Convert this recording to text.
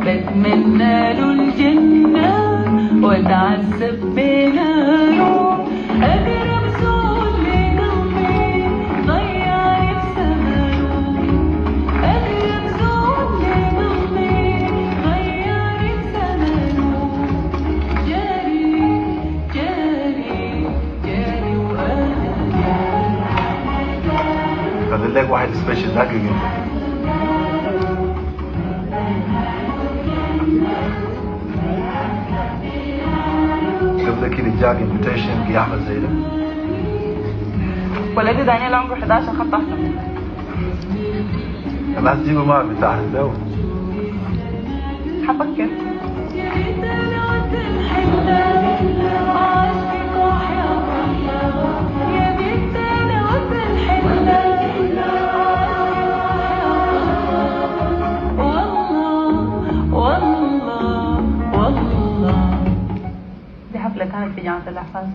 بتمنى له الجنة واتعذب بناره. أقرب زول لقلبي ضيعت ثمنه. أقرب زول لقلبي ضيعت ثمنه. جاري جاري جاري وأنا فاضل لك واحد سبيشال دقيقة. قبل كده جاك انفيتيشن في احمد زي ده. ولادي دانيال عمره 11 خط احسن منه. الناس جيبوا معك بتاع الدواء. هفكر. والله دي حفلة كانت في جامعة الأحفاد.